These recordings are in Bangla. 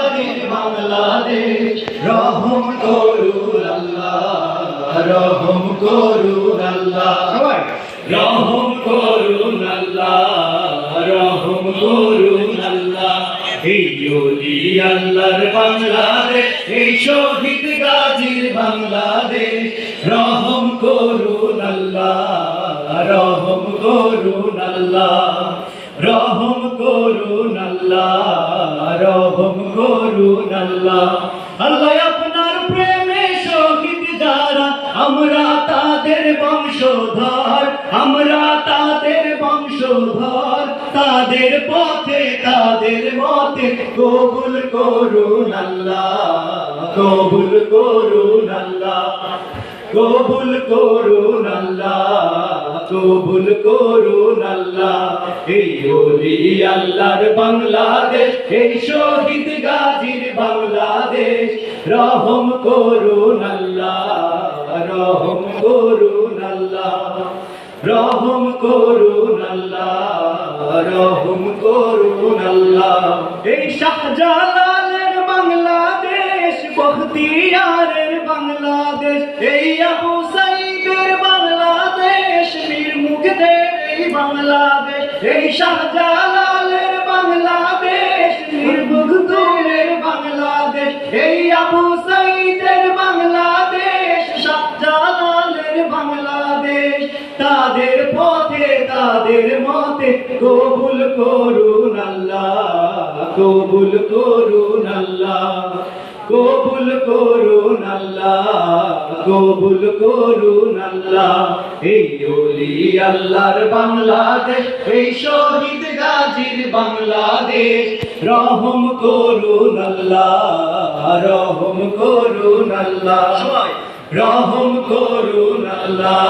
গাজীর বাংলাদেশ রহম করুন আল্লাহ রহম করুন আল্লাহ সবাই রহম করুন আল্লাহ রহম করুন আল্লাহ এই ওলি আল্লাহর বাংলাদেশ এই শহীদ গাজীর বাংলাদেশ রহম করুন আল্লাহ রহম করুন আল্লাহ রহম করুন আল্লাহ রহম করুন আল্লাহ আল্লাহ আপনার প্রেমে শহীদ যারা আমরা তাদের বংশধর আমরা তাদের বংশধর তাদের পথে তাদের মতে কবুল করুন আল্লাহ কবুল করুন আল্লাহ কবুল করুন আল্লাহ কবুল করুন আল্লাহ এই ওলি আল্লাহর বাংলাদেশ এই শহীদ গাজীর বাংলাদেশ রহম করুন আল্লাহ রহম করুন আল্লাহ রহম করুন আল্লাহ রহম করুন আল্লাহ এই শাহজালালের বাংলাদেশ বখতিয়ারের বাংলাদেশ এই আবু সাইদের বাংলাদেশ মীর মুগ্ধের এই বাংলাদেশ এই শাহজালালের বাংলাদেশ মীর মুগ্ধের বাংলাদেশ এই আবু সাইদের বাংলাদেশ শাহজালালের বাংলাদেশ তাদের পথে তাদের মতে কবুল করুন আল্লাহ কবুল করুন আল্লাহ কবুল করুন আল্লাহ কবুল করুন আল্লাহ এই ওলি আল্লাহর বাংলাদেশ এই শহীদ গাজীর বাংলাদেশ রহম করুন আল্লাহ রহম করুন আল্লাহ রহম করুন আল্লাহ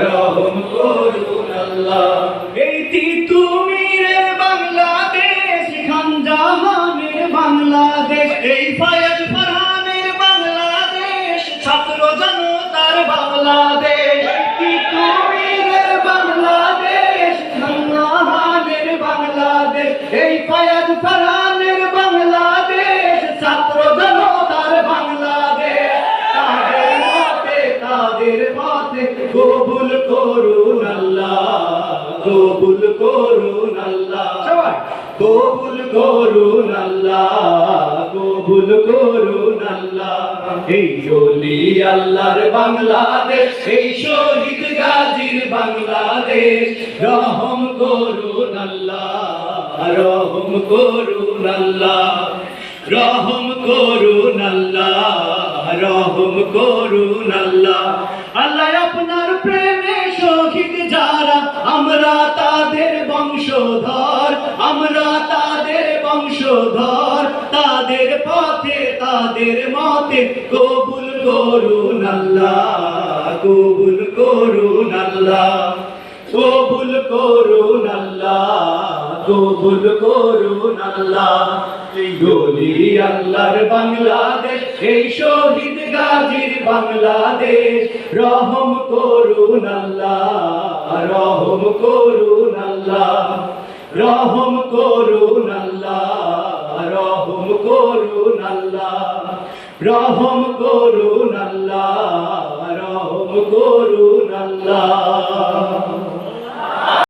রহম করুন আল্লাহ এই তিতুমিরের বাংলাদেশ খান জাহানের বাংলাদেশ এই ফায়াজ ফারহানের বাংলাদেশ ছাত্র জনতার বাংলাদেশ তিতুমিরের বাংলাদেশ খান জাহানের বাংলাদেশ এই ফায়াজ ফারহানের বাংলাদেশ ছাত্র জনতার বাংলাদেশ তাদের পথে কবুল করুন আল্লাহ কবুল করুন আল্লাহ কবুল করুন আল্লাহ কবুল করুন আল্লাহ এই ওলি আল্লাহর বাংলাদেশ এই শহীদ গাজীর বাংলাদেশ রহম করুন আল্লাহ রহম করুন আল্লাহ রহম করুন আল্লাহ রহম করুন আল্লাহ আল্লাহ আপনার প্রেমে শহীদ যারা আমরা তাদের বংশধর আমরা তাদের বংশধর তাদের পথে তাদের মতে কবুল করুন আল্লাহ কবুল করুন আল্লাহ কবুল করুন আল্লাহ কবুল করুন আল্লাহ এই ওলি আল্লাহর বাংলাদেশ এই শহীদ গাজীর বাংলাদেশ রহম করুন আল্লাহ রহম করুন আল্লাহ রহম করুন আল্লাহ রহম করুন আল্লাহ রহম করুন আল্লাহ রহম করুন